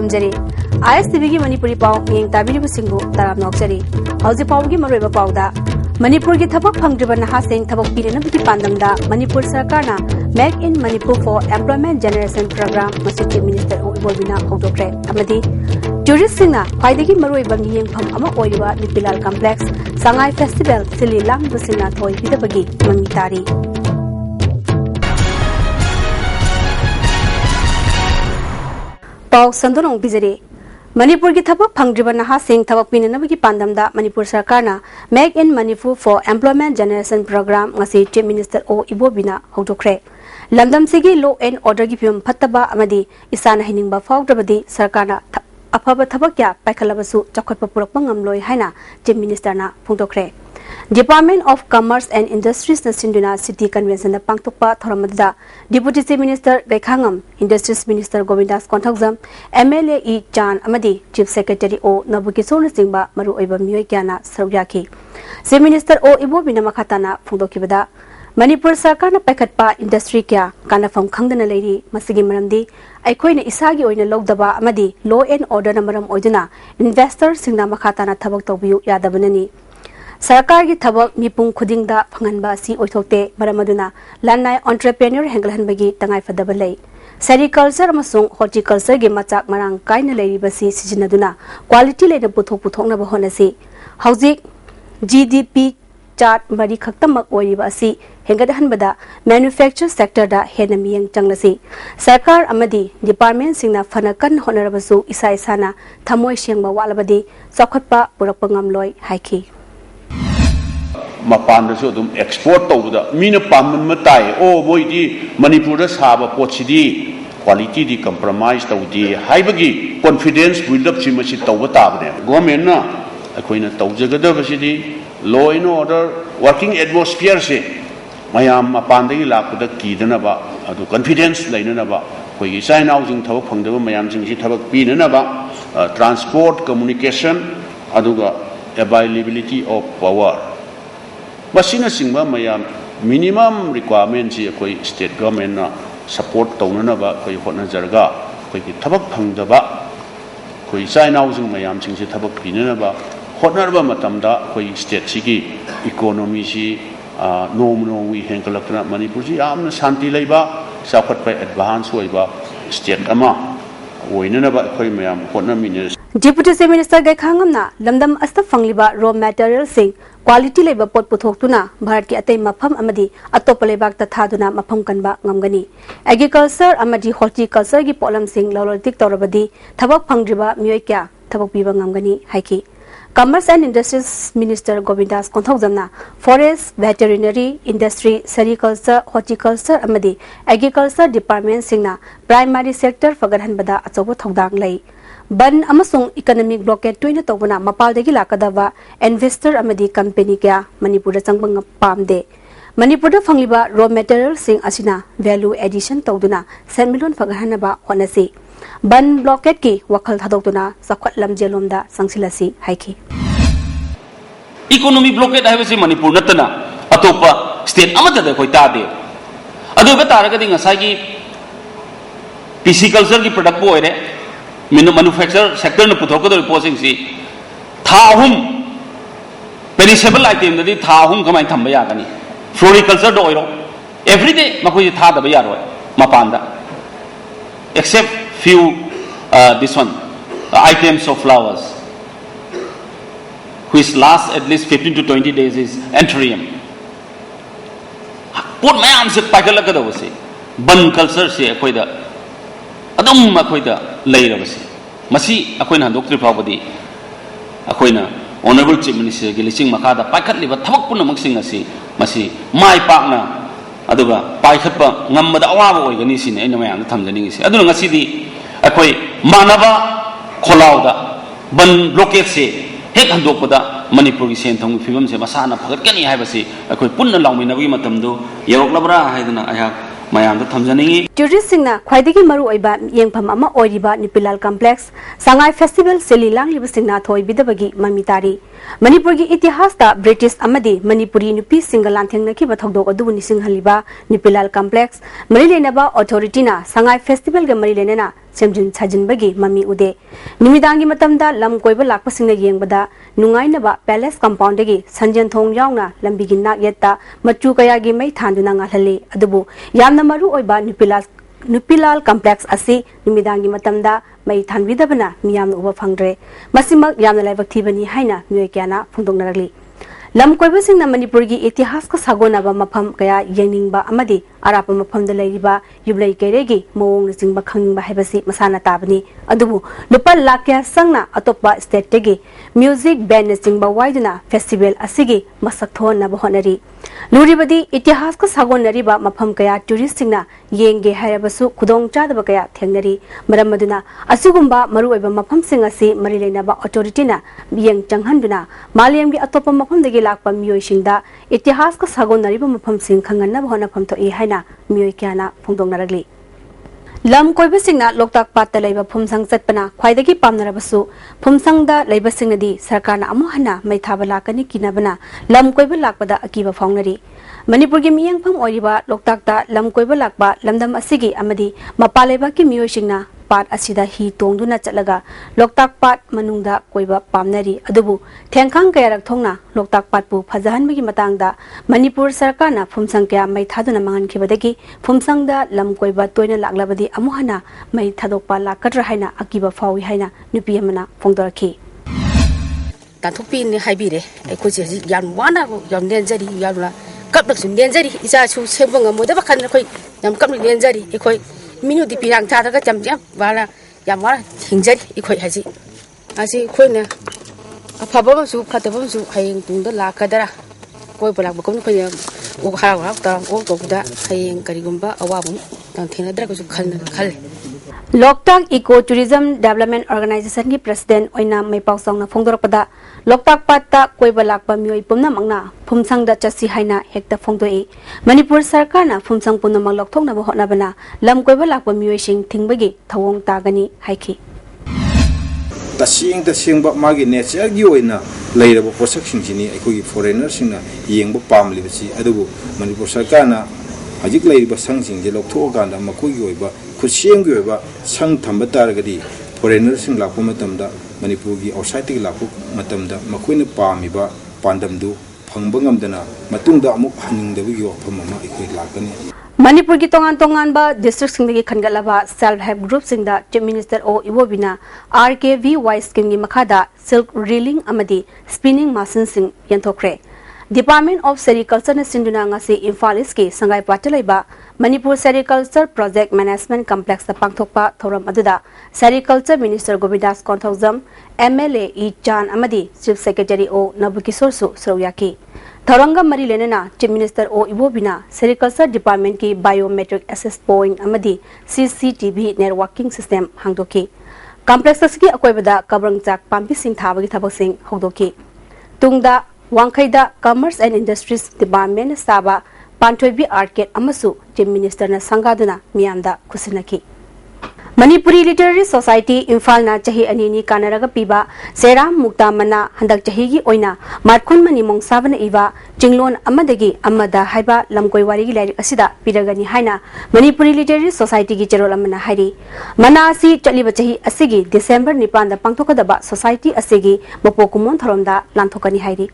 ꯈꯨꯔꯨꯝꯖꯔꯤ ISTV gi Manipuri paw yeng tabiri busingu taram nokjari hauji paw gi maroiba pawda Manipur gi thabak phangdriba naha seng thabak pirena bi pandamda Manipur sarkar na Make in Manipur for Employment Generation Program masi Chief Minister Oibobina hokdokre amadi tourist singna khwaidagi maroiba mi yengpham ama oiwa Nipilal Complex Sangai Festival sili lang busina thoi bidabagi mangitari Paw Sandonong Bizare Manipur ki thabak phangdriba naha seng thabak pinanabagi pandamda Manipur sarkar na Make in Manipur for Employment Generation Program ngasi Chief Minister Oibobina hokdokre Lamdam sigi law and order gi phim phattaba amadi isana hiningba fawdrabadi sarkar na afaba thabak ya paikhalabasu chakhotpa purakpa ngamloi haina Chief Minister na phungdokre Department of Commerce and Industries na Sinduna City Convention na pangtokpa thoramada Deputy Chief Minister Bekhangam Industries Minister Govindas Konthakjam MLA E Chan amadi Chief Secretary O Nabukisor na singba maru oiba miyoi kyana sarugyaki Chief Minister O Ibobina makhatana phungdokibada Manipur sarkar na paikhatpa industry kya kanafam khangdana leiri masigi maramdi aikhoina isagi oina logdaba amadi law and order na maram oiduna investor singna makhatana thabak tawbiu yadabanani Sarkar gi thabak mipung khudingda phanganba si oithokte maramaduna lanai entrepreneur hengalhanbagi tangai fadaba lei sericulture amasung horticulture gi machak marang kaina leiribasi sijinaduna quality leina puthokna bahonasi haujik GDP chart mari khaktamak oiriba asi hengadhanbada manufacture sector da henamiyang changlasi sarkar amadi department singna phana kan honarabasu isa isana thamoi sengba walabadi chakhatpa purakpa ngamloi haiki Mapanda so dum export tawda mina pamman matai o moidi Manipur da saba pochidi quality di compromise tawdi haibagi confidence build up chi machi tawba tabne government na akoina tawjagada basidi law and order working atmosphere se mayam mapanda gi lakda kidana ba adu confidence laina ba koi sign housing thawak phangdaba mayam sing si thawak pinana ba transport communication aduga availability of power Masina singba mayam minimum requirements koi state government na support tawnana ba koi hotna jarga koi ki thabak phangdaba koi sign housing mayam singsi thabak pinana ba hotnar ba matamda koi state sigi economy si nom wi henkalakna Manipur si amna shanti leiba sakhat pa advance hoiba state ama oinana ba koi mayam hotna minus Deputy Chief Minister Bekhangam na lamdam asta fangliba raw material sing quality leba pot puthoktuna bharat ki atei mafam amadi atop lebak ta thaduna mafam kanba ngamgani agriculture amadi horticulture gi polam sing lawlotik torabadi thabak phangriba miyoi kya thabak piba ngamgani haiki Commerce and Industries Minister Govindas Konthakjamna Forest, Veterinary, Industry, Sericulture, Horticulture amadi Agriculture Department singna primary sector fagarhanbada achobo thodang lei Ban amasung economic blockade toina tawbana mapaldagi lakadaba investor amadi company kya Manipur da changbang pamde Manipur da fangliba raw material sing asina value addition tawduna semilon fagarhanaba honasi Ban blockade ki wakhal thadokduna sakhwat lamjelomda sangsilasi haiki Economic blockade haibasi Manipur natana atopa state amata da koi tade adu betara gadinga sagi pisciculture ki product bo ere manufacture sector na puthokadori posing si thahum perishable item dadi thahum kamai thamba yagani floriculture do oiro every day makoi tha da ba yaroi mapanda except few this one items of flowers which last at least 15 to 20 days is anthurium pot mayam se pagalakada wase ban culture se akoida adum akoida leirabase masi akoina handoktre phawbadi akoina honorable chief minister gi lising makada paikhatliba thabak punamak sing asi masi mai pakna aduga paikhatpa ngamada awaba oigani sine ina mayam thamjani si aduna ngasidi akoi manaba kholauda ban blockade se hek handokpada Manipur gi senthong phibam se masana phagat haibasi akoi punna lawminabagi matamdo yeroklabra haidana ayak mayam da thamjani Tourist singna khwaidagi maru oiba yengpham ama oiriba Nipilal Complex Sangai Festival selilang liba singna thoi bidabagi mamitari Manipur gi itihas da British amadi Manipuri nupi single lanthengna ki bathogdok adu nising haliba Nipilal Complex Marilenaba authority na Sangai Festival ga Marilenena semjin sajinbagi mami ude nimidangi matamda lam koiba lakpasingna yengbada nungainaba palace compound dagi sanjen thong yauna lambigi nak yetta machu kayagi mai thanduna ngalhali adubu yamna maru oiba nupilal complex asi nimidangi matamda mai thanbidabana miyamna uba phangre masimak yamna laibak thibani haina miyoi kyana phungdongnaragli lam koiba singna manipur gi itihas ka sagonaba mafam kaya yeningba amadi arapa mafam da leiriba yublai keregi mawong na singba khangba haibasi masana tabani adubu lupa lakya sangna atopa state tegi music band na singba waiduna festival asigi masak thon na bahonari luribadi itihas ka sagonariba mafam kaya tourist singna yenge haibasu khudong chadaba kaya thengnari maramaduna asugumba maru oiba mafam singasi mari leinaba authority na yeng changhanduna maliam gi atopa mafam degi lakpa miyoi singda itihas ka sagonariba mafam sing khanganna bahona phamtho e haina miyoi kyana phongdongnaragli lam koiba singna loktak patta leiba phumsang chatpana khwaidagi pamnarabasu phumsangda leiba singnadi sarkarna amu hana maithaba lakani kinabana lam koiba lakpada akiba faungnari manipur gi miyang pham oiriba loktak ta lam koiba lakba lamdam asigi amadi mapaleba ki miyoi singna pat asida hi tongduna chatlaga loktak pat manungda koiba pamnari adubu thengkhang kayarak thongna loktak pat pu phajahanbagi matangda manipur sarkarna phumsang kya mai thaduna mangan khibadagi phumsangda lam koiba toina laklabadi amuhana mai thadokpa lakatra haina akiba fawi haina nupi amana phongdoraki tanthokpi ni haibire aikhoje yam wana yam lenjari yamla kapnak sun lenjari isa chu sebanga modaba khan khoi yam kapnak lenjari aikoi minu di pirang thada ka jam jam wala yam wala hingjari ikhoi haji asi khoina afaba su khataba su hayeng tungda lakadara koi balak bakom khoi o hara ta o to da hayeng karigumba awabum tang thena dra ko su khal Loktak Eco Tourism Development Organization ki President oina mai pausang na phongdorpada Loktak patta koiba lakpa mioi pumna mangna phumsang da chasi haina hekta phongdoi Manipur sarkar na phumsang punna mang lokthok na bahona bana lam koiba lakpa mioi sing thingbagi thawong tagani haiki tasing ba magi nature gi oina leirabo posak sing sini aikoi foreigner singna yengbo pamli basi adubu Manipur sarkar na hajik leiriba sang sing je lokthok ga na makoi gi oiba खुशियं की ओइबा संग thumb तारगदी foreigner सिंग लापो मतमदा मणिपुर की outside की लापो मतमदा मखोइना पामिबा पांडमदु फंगबा ngamdana matungda amuk haningdabigi wafam ama ikoi lakani Manipur ki tongan ba district singdagi khangalaba self help group singda chief minister o ibobina RKVY scheme gi makhada silk reeling amadi spinning machine sing yanthokre Department of Sericulture na sinduna ngasi Imphal East ki sangai patalaiba Manipur Sericulture Project Management Complex ta pangthokpa thoram aduda Sericulture Minister Govindas Konthawjam MLA E Chan amadi Chief Secretary O Nabukisor su Sroyaki Tharanga mari lenena Chief Minister O Ibobina Sericulture Department ki Biometric Access Point amadi CCTV networking system hangdoki Complex ki akoibada kabrangchak pampi sing thabagi thabak sing hogdoki tungda Wangkhaida Commerce and Industries Department Saba Pantoibi Arcade Amasu Chief Minister na Sangaduna Miyamda Kusinaki Manipuri Literary Society Imphal na chahi anini kanaraga piba Seram Mukta Mana handak chahi gi oina Markhun Mani Mongsabana iwa Jinglon amadagi amada haiba lamkoi wari gi lairik asida piragani haina Manipuri Literary Society gi cherol amana hairi mana asi chaliba chahi asigi December 9 da pangthokadaba society asigi mapokumon tharomda lanthokani hairi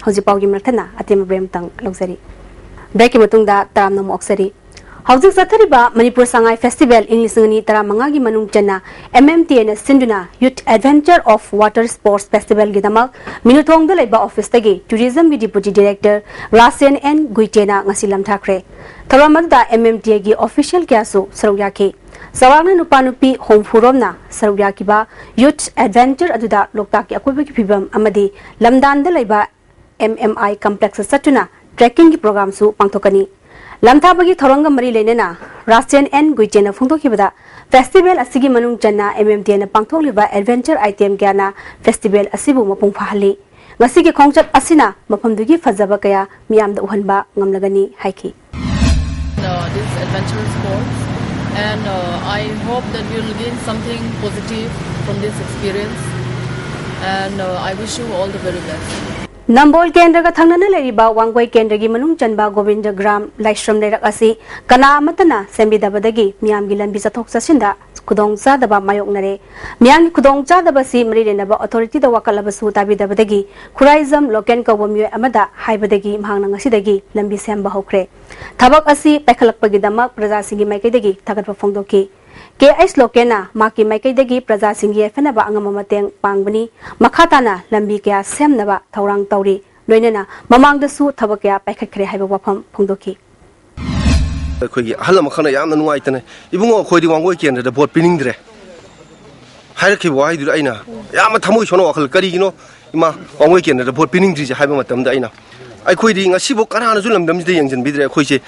Hauji Paugi Marthana Atim Brem Tang Luxury Break Matungda Taram Nam Oxari Hauji Satariba Manipur Sangai Festival English Ngani Taramangagi Manung Chana MMTN Sinduna Youth Adventure of Water Sports Festival Gidamak Minutong the Labor Office Tagi Tourism Deputy Director Rasen N Guitena Ngasilam Thakre Taramada MMTA gi official Kyasu Saryaki Sawagna Nupanupi Home Furomna Saryakiba Youth Adventure Aduda Loktaki Akubiki Pibam Amadi Lamdan the Labor MMI complex satuna trekking program su pangthokani lamthabagi thoranga mari lenena Rasen N Guichena phungthokibada festival asigi manung channa MMT na pangthokliba adventure item gyana festival asibu mapung phahali ngasigi khongchat asina maphamdugi fajaba kaya miyamda uhanba ngamlagani haiki this adventure sports and I hope that we will gain something positive from this experience and I wish you all the very best Nambol Kendra Thangana Leriba, Wangway Kendra Manung Chanba Govinda Gram, Laishram Lerak Asi, Kana Matana, Sembi Dabadagi, Miam Gilan Bisatok Sasinda, kudong chadaba mayoknare miang kudong chadaba si mrirenaba authority da wakalabasu tabidabadagi khuraizam loken kawamyo amada haibadagi mhangna ngasidagi lambi semba hokre thabak asi paikhalakpagi damak praja singi maikaidagi thagatpa phongdoki KS lokena maki maikaidagi praja singi fenaba angama mateng pangbani makhatana lambi kya semnaba thaurang tauri loinena mamangdasu thabakya paikhatkre haiba wafam phongdoki ꯑꯩꯈꯣꯏꯒꯤ ꯑꯍꯜ ꯑꯃꯈꯛꯅ ꯌꯥꯝꯅ ꯅꯨꯡꯉꯥꯏꯇꯅ ꯏꯕꯨꯡꯉꯣ ꯑꯩꯈꯣꯏꯗꯤ Wangoi ꯀꯦꯟꯗ꯭ꯔꯗ vote ꯄꯤꯅꯤꯡꯗ꯭ꯔꯦ ꯍꯥꯏꯔꯛꯈꯤꯕ ꯋꯥꯍꯩꯗꯨꯗ ꯑꯩꯅ ꯌꯥꯝꯅ ꯊꯃꯣꯏ ꯁꯣꯛꯅ ꯋꯥꯈꯜ ꯀꯔꯤꯒꯤꯅꯣ ꯏꯃꯥ ꯋꯥꯡꯒꯣꯏ ꯀꯦꯟꯗ꯭ꯔꯗ ꯚꯣꯠ ꯄꯤꯅꯤꯡꯗ꯭ꯔꯤꯁꯦ ꯍꯥꯏꯕ ꯃꯇꯝꯗ ꯑꯩꯅ ꯑꯩꯈꯣꯏꯗꯤ ꯉꯁꯤꯐꯥꯎ ꯀꯅꯥꯅꯁꯨ ꯂꯝꯗꯝꯁꯤꯗ ꯌꯦꯡꯁꯤꯟꯕꯤꯗ꯭ꯔꯦ ꯑꯩꯈꯣꯏꯁꯦ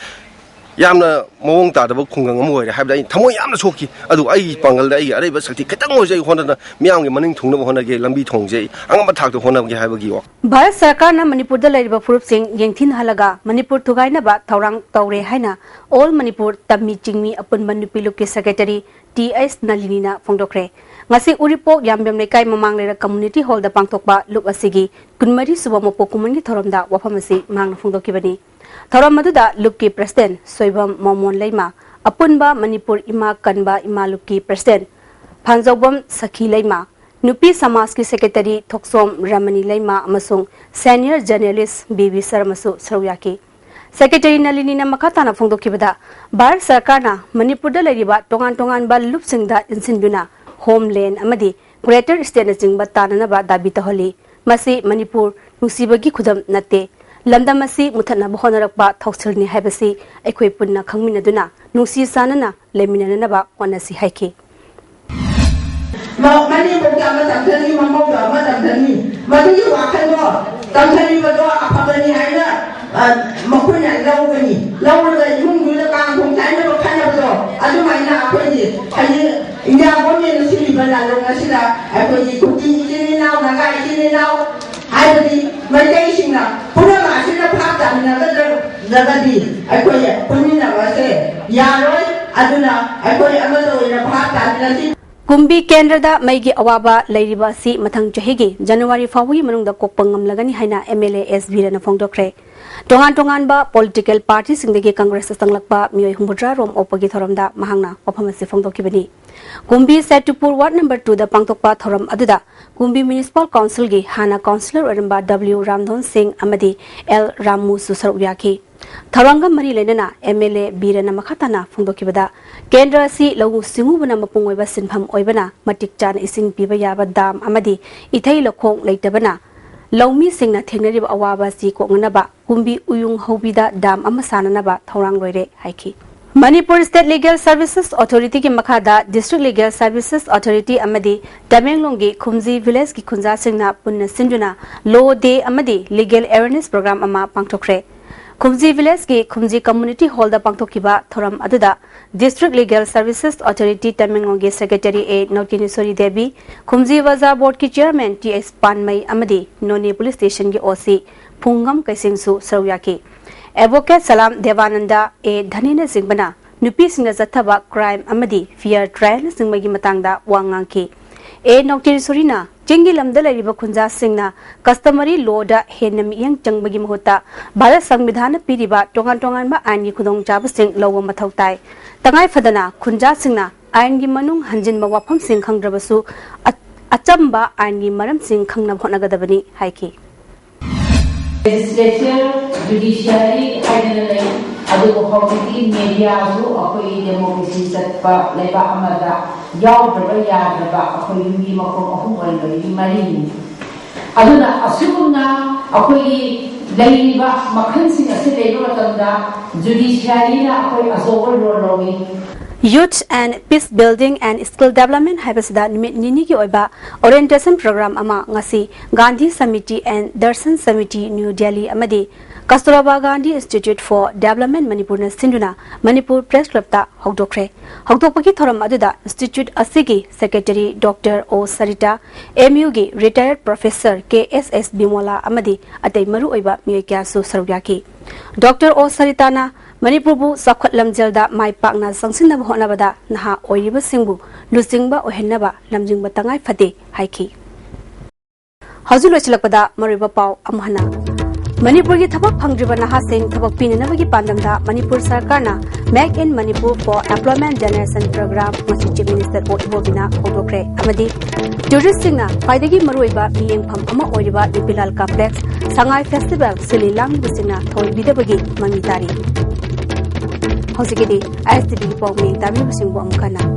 ꯌꯥꯝꯅ ꯃꯑꯣꯡ ꯇꯥꯗꯕ ꯈꯨꯡꯒꯪ ꯑꯃ ꯑꯣꯏꯔꯦ ꯍꯥꯏꯕꯗ ꯑꯩ ꯊꯃꯣꯏ ꯌꯥꯝꯅ ꯁꯣꯛꯈꯤ ꯑꯗꯨ ꯑꯩꯒꯤ ꯄꯥꯡꯒꯜꯗ ꯑꯩꯒꯤ ꯑꯔꯩꯕ ꯁꯛꯇꯤ ꯈꯤꯇꯪ ꯑꯣꯏꯔꯁꯨ ꯑꯩ ꯍꯣꯠꯅꯗꯅ ꯃꯤꯌꯥꯝꯒꯤ ꯃꯅꯤꯡ ꯊꯨꯡꯅꯕ ꯍꯣꯠꯅꯒꯦ ꯂꯝꯕꯤ ꯊꯣꯡꯁꯦ ꯑꯩ ꯑꯉꯝꯕ ꯊꯥꯛꯇ ꯍꯣꯠꯅꯒꯦ ꯍꯥꯏꯕꯒꯤ ꯋꯥꯈꯜ Bharat Sarkarna Manipurda lairiba furupsing yengthin halaga Manipur thugainaba thaurang taure haina All Manipur Tammi Chingmi Apunban Nupiluki Secretary TS Nalinina phongdokre ngasi uripok yambyam lekai mamang lera community hall da pangthokba lup asigi kunmari suba mopo kumangi thoromda wafamasi mangna phongdokibani thorom maduda lupki president Soibam Momon Leima Apunba Manipur Ima Kanba Ima Lupki president Phanjobam Sakhi Leima Nupi Samas ki Secretary Thoksom Ramani Leima amasung Senior Journalist BB Sarmasu Saroyaki Secretary Nalinina Makatana phongdokibada Bharat Sarkarna Manipurda lairiba tongan ba lupsingda insinbuna homeland amadi greater state jingba tananaba dabi taholi masi Manipur nusibagi khudam natte lamdam masi muthanna honarakba thoksilni haibasi aikhoi punna khangminaduna nusi sanana leminanaba onasi haiki Manipur kama tamthani mamau kama tamthani madu wakhango tamthani bado apagani haina makhuna lawgani lawga yungula ka khong thaina bakhana bado adu maina apoi hayi india government sili bana longa sila apoi kuti jini naw naga jini naw hayi mai singna pura ma sila phata na dagadi apoi punina wase yaroi aduna apoi amado ina phata na Kumbi Kendra Maigi Awaba Lairiba Si Matang Chahigi January Fawi Manung the Kokpangam Lagani Haina MLA SB and Fongdokre Tongan ba political parties in the Congress Tanglakba Mio Humbudra Rom Opagi Thoramda Mahanga Opamasi Fongdokibani Kumbi said to pull Ward number 2 the Pangtokpa Thoram Aduda Kumbi Municipal Council Gi Hana Councillor Eramba W Ramdon Singh Amadi L Ramu Susaruyaki Tharanga Mari Lenana MLA Birana Makatana Fungdokibada Kendra Si Lagu Singubana Mapungweba Sinpham Oibana Matik Chan Ising Pibayaba Dam Amadi Ithai Lokong Laitabana Laumi Singna Teneriba Awaba Si Konganaba Kumbi Uyung Hobida Dam Amasananaba Thorang Loire Haiki Manipur State Legal Services Authority ki Makhada District Legal Services Authority Amadi Tamenglongi Khumji Village ki Khunja Singna Punna Sinjuna Law Day Amadi Legal Awareness Program Ama Pangtokre Khumji Village ki Khumji Community Hall da Pangtokiba Thoram Aduda District Legal Services Authority Tamenglongi Secretary A Notinisori Devi Khumji Bazaar Board ki Chairman TS Panmai Amadi Noni Police Station ki OC Pungam Kaisingsu Saroyaki Advocate Salam Devananda A Dhanina Singbana Nupi Singha Zathaba Crime Amadi Fair Trial Singmagi Matangda Wangangki A Notinisori Jingi Lamda Lariba Khunja Singna Customary Law da Henam Yang Changbagi Mahota Bharat Sangvidhana Piriba Tongan ba Aini Khudong Chaba Sing Lawa Mathau Tai Tangai Fadana Khunja Singna Aingi Manung Hanjinba Wafam Sing Khangdrabasu Achamba Aingi Maram Sing Khangnam Honagadabani Haiki Legislature, judiciary, adugo hawti media su akoi democracy satpa leba amada yawdaba yadaba akoi yumi makom ahum walbari mari aduna asumna akoi leiba makhansing ase leiba matanda judiciary na akoi azover rolowi Youth and Peace Building and Skill Development Habasda Nini ki oiba orientation program ama ngasi Gandhi Committee and Darshan Committee New Delhi amadi Kasturba Gandhi Institute for Development Manipur na Sinduna Manipur Press Club ta hogdokre hogdokpaki thoram aduda Institute asigi Secretary Dr. O Sarita MU gi retired Professor KSS Bimola amadi atei maru oiba miyakya su sarugyaki Dr. O Sarita na Manipur bu Sakhat Lamjelda Mai Pakna Sangsinna Honabada Naha Oyiba Singbu Lusingba Ohenaba Lamjingba Tangai Fate Haiki Hazulo Chilakpada Mariba Pau Amhana Manipur ki thabak phangdriba nahasing thabak pinanabagi pandamda Manipur sarkarna Make in Manipur for Employment Generation Program masi Chief Minister Otbobina Odokre amadi tourist singna paidagi maruiba miyengpham ama oiriba Lipilal Complex Sangai Festival Sililang busingna thoi bidabagi mami tari Hosiki ISTV pawming tabi busingbo amkana